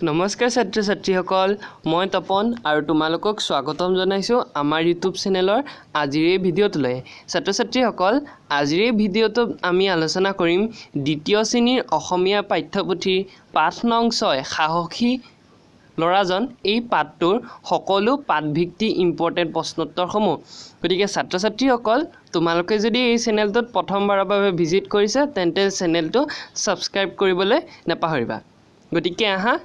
নমস্কাৰ ছাত্ৰ ছাত্ৰীসকল মই তপন আৰু তোমালোকক স্বাগতম জনাইছো আমাৰ YouTube চেনেলৰ আজিৰ এই ভিডিঅ'টোলৈ ছাত্ৰ ছাত্ৰীসকল আজিৰ এই ভিডিঅ'টোত আমি আলোচনা কৰিম দ্বিতীয় শ্ৰেণীৰ অসমীয়া পাঠ্যপুথিৰ পাঠ নং 6 সাহসী লৰাজন এই পাঠটোৰ সকলো পাঠভিত্তিক ইম্পৰ্টেন্ট প্ৰশ্নোত্তৰসমূহ গতিকে ছাত্ৰ ছাত্ৰীসকল তোমালোকে যদি এই চেনেলটোত প্ৰথমবাৰৰ বাবে ভিজিট কৰিছে তেন্তে চেনেলটো সাবস্ক্ৰাইব কৰিবলৈ নাপাহৰিবা গতিকে আহা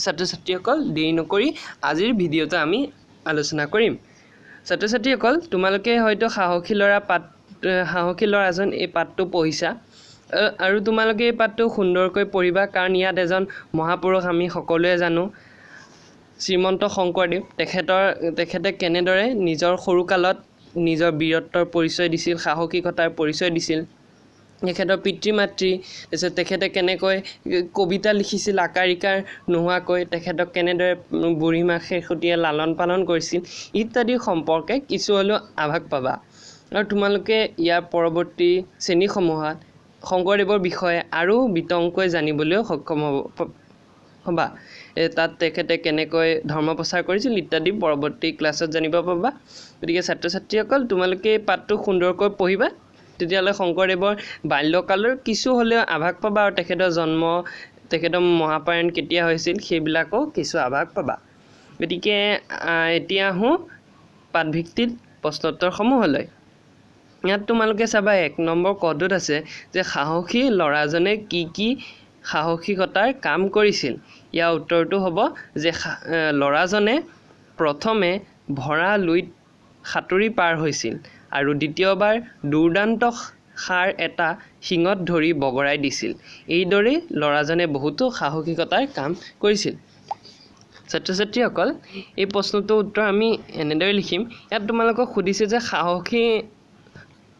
ছাত্ৰ ছাত্ৰীসকল দেৰি নকৰি আজিৰ ভিডিঅ'টো আমি আলোচনা কৰিম ছাত্ৰ ছাত্ৰীসকল তোমালোকে হয়তো সাহসী লৰাজন এই পাঠটো পঢ়িছা আৰু তোমালোকে এই পাঠটো সুন্দৰকৈ পঢ়িবা কাৰণ ইয়াত এজন মহাপুৰুষ আমি সকলোৱে জানো শ্ৰীমন্ত শংকৰদেৱ তেখেতে কেনেদৰে নিজৰ সৰুকালত নিজৰ বীৰত্বৰ পৰিচয় দিছিল সাহসিকতাৰ পৰিচয় দিছিল তেখেতৰ পিতৃ মাতৃ তেখেতে কেনেকৈ কবিতা লিখিছিল আকাৰিকাৰ নোহোৱাকৈ তেখেতক কেনেদৰে বুঢ়ীমা শেহতীয়া লালন পালন কৰিছিল ইত্যাদি সম্পৰ্কে কিছু হলেও আভাস পাবা আৰু তোমালোকে ইয়াৰ পৰৱৰ্তী শ্ৰেণীসমূহত শংকৰদেৱৰ বিষয়ে আৰু বিতংকৈ জানিবলৈ সক্ষম হ'বা তাত তেখেতে কেনেকৈ ধৰ্ম প্ৰচাৰ কৰিছিল ইত্যাদি পৰৱৰ্তী ক্লাছত জানিব পাবা গতিকে ছাত্ৰ ছাত্ৰীসকল তোমালোকে পাঠটো সুন্দৰকৈ পঢ়িবা তেতিয়ালে শংকৰদেৱৰ বাল্যকালৰ কিছু হলেও আভাস পাবা আৰু তেখেতৰ মহাপায়ন কেতিয়া হৈছিল সেইবিলাকো কিছু আভাস পাবা গতিকে এতিয়া আহোঁ পাঠভিত্তিক প্ৰশ্নোত্তৰসমূহলৈ ইয়াত তোমালোকে চাবা 1 নম্বৰ কডত আছে যে সাহসী লৰাজনে কি সাহসিকতাৰ কাম কৰিছিল ইয়াৰ উত্তৰটো হ'ব যে লৰাজনে প্ৰথমে ভৰা লুইত সাঁতুৰি পাৰ হৈছিল আৰু দ্বিতীয়বাৰ দুৰ্দান্ত সাৰ এটা শিঙত ধৰি বগৰাই দিছিল এইদৰে লৰাজনে বহুতো সাহসিকতাৰ কাম কৰিছিল ছাত্ৰ ছাত্ৰীসকল এই প্ৰশ্নটোৰ উত্তৰ আমি এনেদৰে লিখিম ইয়াত তোমালোকক সুধিছে যে সাহসী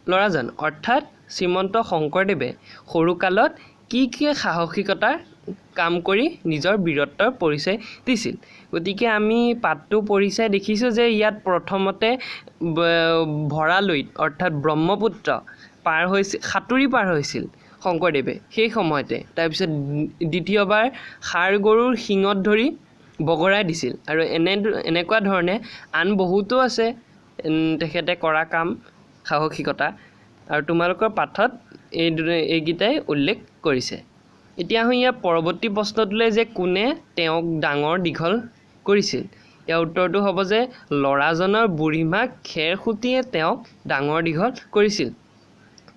লৰাজন অৰ্থাৎ শ্ৰীমন্ত শংকৰদেৱে সৰুকালত কি সাহসিকতাৰ কাম কৰি নিজৰ বীৰত্বৰ পৰিচয় দিছিল গতিকে আমি পাঠটো পঢ়িছে দেখিছো যে ইয়াত প্ৰথমতে ভৰালুইত অৰ্থাৎ ব্ৰহ্মপুত্ৰ পাৰ হৈছিল সাঁতুৰি পাৰ হৈছিল শংকৰদেৱে সেই সময়তে তাৰপিছত দ্বিতীয়বাৰ ষাঁড় গৰুৰ শিঙত ধৰি বগৰাই দিছিল আৰু এনেকুৱা ধৰণে আন বহুতো আছে তেখেতে কৰা কাম সাহসিকতা আৰু তোমালোকৰ পাঠত এইগিটাই উল্লেখ কৰিছে এতিয়া আহোঁ ইয়াৰ পৰৱৰ্তী প্ৰশ্নটোলৈ যে কোনে তেওঁক ডাঙৰ দীঘল কৰিছিল ইয়াৰ উত্তৰটো হ'ব যে লৰাজনৰ বুঢ়ীমাক খেৰসুতিয়ে তেওঁক ডাঙৰ দীঘল কৰিছিল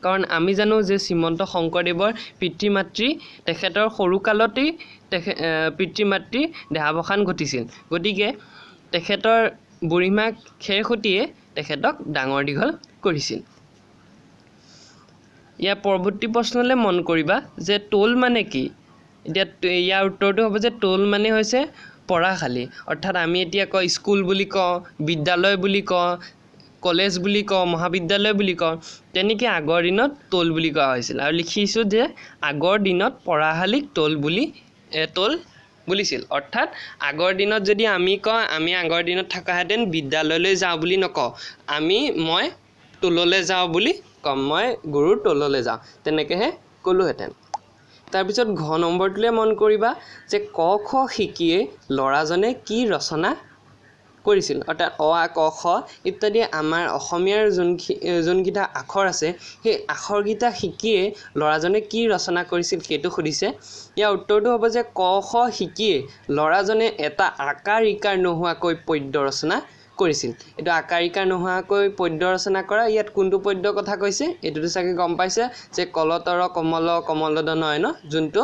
কাৰণ আমি জানো যে শ্ৰীমন্ত শংকৰদেৱৰ পিতৃ মাতৃ তেখেতৰ সৰুকালতেই পিতৃ মাতৃ দেহাৱসান ঘটিছিল গতিকে তেখেতৰ বুঢ়ীমাক খেৰসুতিয়ে তেখেতক ডাঙৰ দীঘল কৰিছিল ইয়াৰ পৰৱৰ্তী প্ৰশ্নলৈ মন কৰিবা যে টোল মানে কি এতিয়া ইয়াৰ উত্তৰটো হ'ব যে টোল মানে হৈছে পঢ়াশালী অৰ্থাৎ আমি এতিয়া কওঁ স্কুল বুলি কওঁ বিদ্যালয় বুলি কওঁ কলেজ বুলি কওঁ মহাবিদ্যালয় বুলি কওঁ তেনেকৈ আগৰ দিনত টোল বুলি কোৱা হৈছিল আৰু লিখিছোঁ যে আগৰ দিনত পঢ়াশালীক টোল বুলিছিল অৰ্থাৎ আগৰ দিনত যদি আমি কওঁ আমি আগৰ দিনত থকাহেঁতেন বিদ্যালয়লৈ যাওঁ বুলি নকওঁ মই টোললৈ যাওঁ বুলি কম মই গুৰুৰ টোললৈ যাওঁ তেনেকৈহে ক'লোহেঁতেন তাৰপিছত ঘ নম্বৰটোলৈ মন কৰিবা যে ক খ শিকিয়ে ল'ৰাজনে কি ৰচনা কৰিছিল অৰ্থাৎ অ আ ক খ ইত্যাদি আমাৰ অসমীয়াৰ যোনকেইটা আখৰ আছে সেই আখৰকেইটা শিকিয়ে ল'ৰাজনে কি ৰচনা কৰিছিল সেইটো সুধিছে ইয়াৰ উত্তৰটো হ'ব যে ক খ শিকিয়ে ল'ৰাজনে এটা আকাৰ ইকাৰ নোহোৱাকৈ পদ্য ৰচনা কৰিছিল এইটো আকাৰ ইকাৰ নোহোৱাকৈ পদ্য ৰচনা কৰা ইয়াত কোনটো পদ্যৰ কথা কৈছে এইটোতো চাগে গম পাইছে যে কলতৰ কমলদন নয়ন যোনটো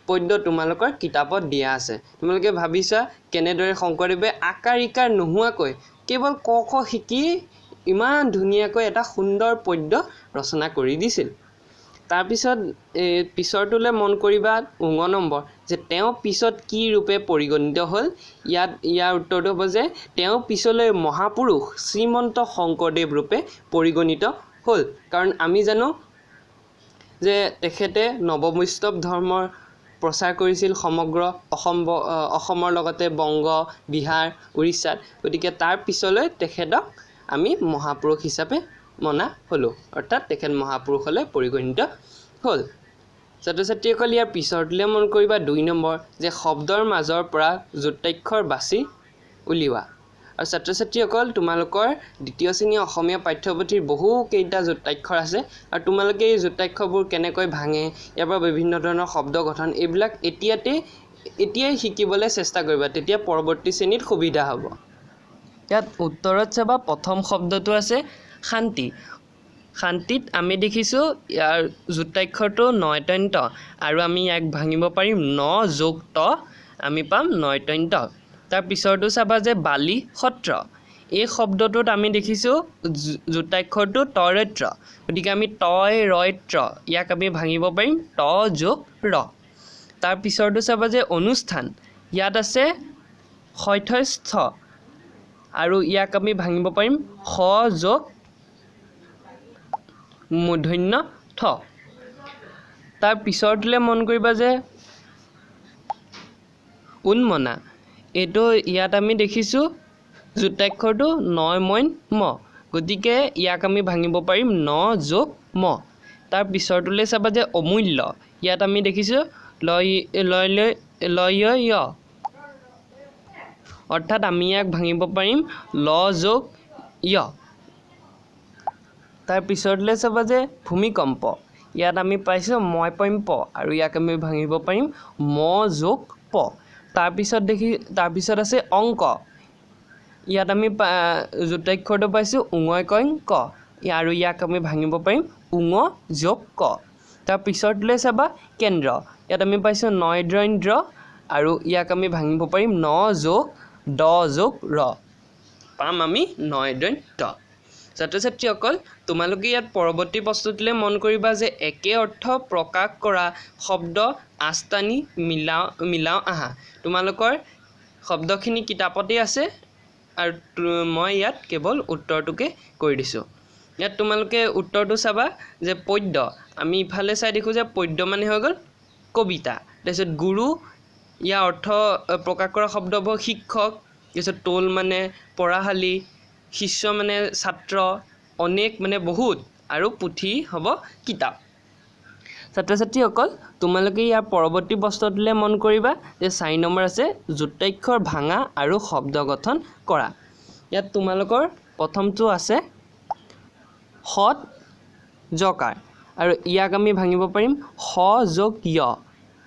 পদ্য তোমালোকৰ কিতাপত দিয়া আছে তোমালোকে ভাবিছা কেনেদৰে শংকৰদেৱে আকাৰ ইকাৰ নোহোৱাকৈ কেৱল ক খ শিকি ইমান ধুনীয়াকৈ এটা সুন্দৰ পদ্য ৰচনা কৰি দিছিল তাৰপিছত পিছৰটোলৈ মন কৰিবা উঙ নম্বৰ যে তেওঁ পিছত কি ৰূপে পৰিগণিত হ'ল ইয়াৰ উত্তৰটো হ'ব যে তেওঁ পিছলৈ মহাপুৰুষ শ্ৰীমন্ত শংকৰদেৱ ৰূপে পৰিগণিত হ'ল কাৰণ আমি জানো যে তেখেতে নৱবৈষ্ণৱ ধৰ্মৰ প্ৰচাৰ কৰিছিল সমগ্ৰ অসমৰ লগতে বংগ বিহাৰ উৰিষ্যাত গতিকে তাৰ পিছলৈ তেখেতক আমি মহাপুৰুষ হিচাপে মনা হ'লো অৰ্থাৎ তেখেত মহাপুৰুষলৈ পৰিগণিত হ'ল ছাত্ৰ ছাত্ৰীসকল ইয়াৰ পিছৰটোলৈ মন কৰিবা 2 নম্বৰ যে শব্দৰ মাজৰ পৰা যুক্তাক্ষৰ বাছি উলিওৱা আৰু ছাত্ৰ ছাত্ৰীসকল তোমালোকৰ দ্বিতীয় শ্ৰেণী অসমীয়া পাঠ্যপুথিৰ বহু কেইটা যুক্তাক্ষৰ আছে আৰু তোমালোকে এই যুক্তাক্ষৰবোৰ কেনেকৈ ভাঙে ইয়াৰ পৰা বিভিন্ন ধৰণৰ শব্দ গঠন এইবিলাক এতিয়াই শিকিবলৈ চেষ্টা কৰিবা তেতিয়া পৰৱৰ্তী শ্ৰেণীত সুবিধা হ'ব ইয়াত উত্তৰত চাবা প্ৰথম শব্দটো আছে শান্তি শান্তিত আমি দেখিছোঁ ইয়াৰ যুক্তাক্ষৰটো নয়তন্ত আৰু আমি ইয়াক ভাঙিব পাৰিম ন যোগ ত আমি পাম নয়তন্ত তাৰ পিছৰটো চাবা যে বালি সত্ৰ এই শব্দটোত আমি দেখিছোঁ যুক্তাক্ষৰটো তৰৈত্ৰ গতিকে আমি তয় ৰয়ত্ৰ ইয়াক আমি ভাঙিব পাৰিম ত যোগ ৰ তাৰ পিছৰটো চাবা যে অনুষ্ঠান ইয়াত আছে শৈঠস্থ আৰু ইয়াক আমি ভাঙিব পাৰিম খ যোগ মূৰ্ধন্য ঠ তাৰ পিছৰটোলৈ মন কৰিবা যে উন্মনা এইটো ইয়াত আমি দেখিছোঁ যুক্তাক্ষৰটো নয় মইন ম গতিকে ইয়াক আমি ভাঙিব পাৰিম ন যোগ ম তাৰ পিছৰটোলৈ চাবা যে অমূল্য ইয়াত আমি দেখিছোঁ লয় য় অৰ্থাৎ আমি ইয়াক ভাঙিব পাৰিম ল যোগ য় তাৰ পিছৰটোলৈ চাবা যে ভূমিকম্প ইয়াত আমি পাইছোঁ মই পইম প আৰু ইয়াক আমি ভাঙিব পাৰিম ম যোগ প তাৰপিছত আছে অংক ইয়াত আমি যুক্তাক্ষৰটো পাইছোঁ উঙয় কইং ক আৰু ইয়াক আমি ভাঙিব পাৰিম উঙ যোগ ক তাৰ পিছৰটোলৈ চাবা কেন্দ্ৰ ইয়াত আমি পাইছোঁ নয় দ্ৰইন্দ্ৰ আৰু ইয়াক আমি ভাঙিব পাৰিম ন যোগ ড যোগ ৰ পাম আমি নয় দ্ৰইন্দ্ৰ ছাত্ৰ ছাত্ৰীসকল তোমালোকে ইয়াত পৰৱৰ্তী প্ৰশ্নটোলৈ মন কৰিবা যে একে অৰ্থ প্ৰকাশ কৰা শব্দ আস্তানি মিলাও আহা তোমালোকৰ শব্দখিনি কিতাপতেই আছে আৰু মই ইয়াত কেৱল উত্তৰটোকে কৰি দিছোঁ ইয়াত তোমালোকে উত্তৰটো চাবা যে পদ্য আমি ইফালে চাই দেখোঁ যে পদ্য মানে হৈ গ'ল কবিতা তাৰপিছত গুৰু ইয়াৰ অৰ্থ প্ৰকাশ কৰা শব্দ হ'ব শিক্ষক তাৰপিছত টোল মানে পঢ়াশালী শিষ্য মানে ছাত্ৰ অনেক মানে বহুত আৰু পুথি হ'ব কিতাপ ছাত্ৰ ছাত্ৰীসকল তোমালোকে ইয়াৰ পৰৱৰ্তী প্ৰশ্নটোলৈ মন কৰিবা যে 4 নম্বৰ আছে যুক্তাক্ষৰ ভাঙা আৰু শব্দ গঠন কৰা ইয়াত তোমালোকৰ প্ৰথমটো আছে হত জকাৰ আৰু ইয়াক আমি ভাঙিব পাৰিম হ যোগ য়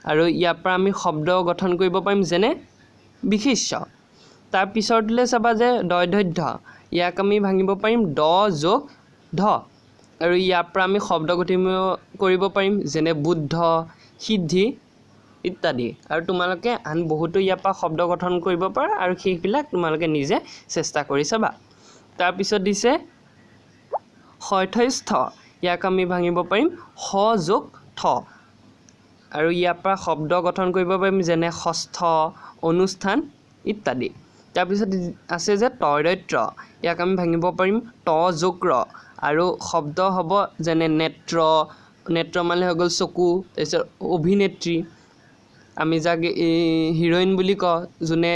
আৰু ইয়াৰ পৰা আমি শব্দ গঠন কৰিব পাৰিম যেনে বিশিষ্য তাৰ পিছৰটোলৈ চাবা যে দৈধধ্য ইয়াক আমি ভাঙিব পাৰিম ড যোগ ধ আৰু ইয়াৰ পৰা আমি শব্দ গঠন কৰিব পাৰিম যেনে বুদ্ধ সিদ্ধি ইত্যাদি আৰু তোমালোকে আন বহুতো ইয়াৰ পৰা শব্দ গঠন কৰিব পাৰা আৰু সেইবিলাক তোমালোকে নিজে চেষ্টা কৰি চাবা তাৰপিছত দিছে শৈঠস্থ ইয়াক আমি ভাঙিব পাৰিম হ যোগ ঠ আৰু ইয়াৰ পৰা শব্দ গঠন কৰিব পাৰিম যেনে ষষ্ঠ অনুষ্ঠান ইত্যাদি তাৰপিছত আছে যে তৰৈত্ৰ ইয়াক আমি ভাঙিব পাৰিম ত যোগ ৰ আৰু শব্দ হ'ব যেনে নেত্ৰ মানে হৈ গ'ল চকু তাৰপিছত অভিনেত্ৰী আমি যাক হিৰইন বুলি কওঁ যোনে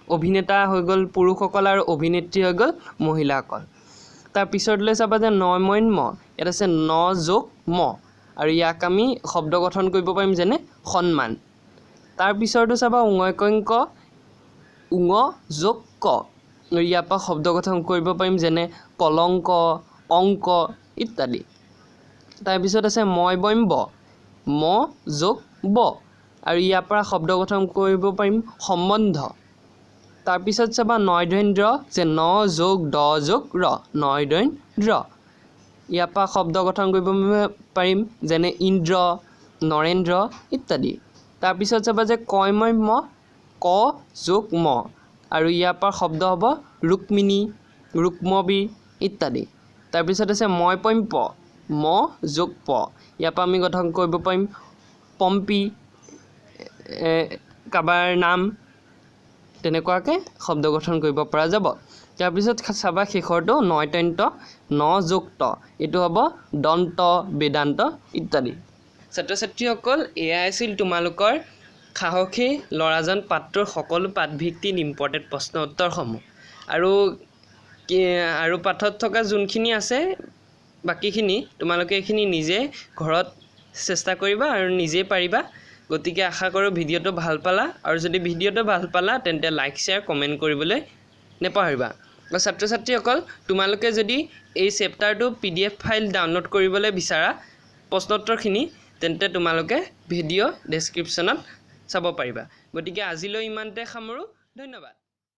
অভিনেতা হৈ গ'ল পুৰুষসকল আৰু অভিনেত্ৰী হৈ গ'ল মহিলাসকল তাৰ পিছৰটোলৈ চাবা যে নয় মইন ম ইয়াত আছে ন যোগ ম আৰু ইয়াক আমি শব্দ গঠন কৰিব পাৰিম যেনে সন্মান তাৰ পিছৰটো চাবা উঙয় কইং ক উঙ যোগ ক ইয়াৰ পৰা শব্দ গঠন কৰিব পাৰিম যেনে কলংক অংক ইত্যাদি তাৰপিছত আছে মই বইম ব ম যোগ ব আৰু ইয়াৰ পৰা শব্দ গঠন কৰিব পাৰিম সম্বন্ধ তাৰপিছত চাবা নয়দ্ৰইন্দ্ৰ যে ন যোগ ড যোগ ৰ নয়দ্ৰইন্দ্ৰ ইয়াৰ পৰা শব্দ গঠন কৰিব পাৰিম যেনে ইন্দ্ৰ নৰেন্দ্ৰ ইত্যাদি তাৰপিছত চাবা যে কয়ময় ম ক যোগ ম আৰু ইয়াৰ পৰা শব্দ হ'ব ৰুক্মিণী ৰুক্মবীৰ ইত্যাদি তাৰপিছত আছে মই পইম প ম যোগ প ইয়াৰ পৰা আমি গঠন কৰিব পাৰিম পম্পী কাবাৰ নাম তেনেকুৱাকৈ শব্দ গঠন কৰিব পৰা যাব তাৰপিছত চাবা শেষৰটো নয়তন্ত ন যোগ ত এইটো হ'ব দন্ত বেদান্ত ইত্যাদি ছাত্ৰ ছাত্ৰীসকল এয়া আছিল তোমালোকৰ সাহসী ল'ৰাজন পাঠটোৰ সকলো পাঠভিত্তিক ইম্পৰ্টেণ্ট প্ৰশ্ন উত্তৰসমূহ আৰু পাঠত থকা যোনখিনি আছে বাকীখিনি তোমালোকে এইখিনি নিজে ঘৰত চেষ্টা কৰিবা আৰু নিজে পাৰিবা গতিকে আশা কৰোঁ ভিডিঅ'টো ভাল পালা আৰু যদি ভিডিঅ'টো ভাল পালা তেন্তে লাইক শ্বেয়াৰ কমেণ্ট কৰিবলৈ নেপাহৰিবা আৰু ছাত্ৰ ছাত্ৰীসকল তোমালোকে যদি এই চেপ্টাৰটো PDF ফাইল ডাউনলোড কৰিবলৈ বিচাৰা প্ৰশ্নোত্তৰখিনি তেন্তে তোমালোকে ভিডিঅ' ডেছক্ৰিপশ্যনত চাব পাৰিবা গতিকে আজিলৈ ইমানতে সামৰো ধন্যবাদ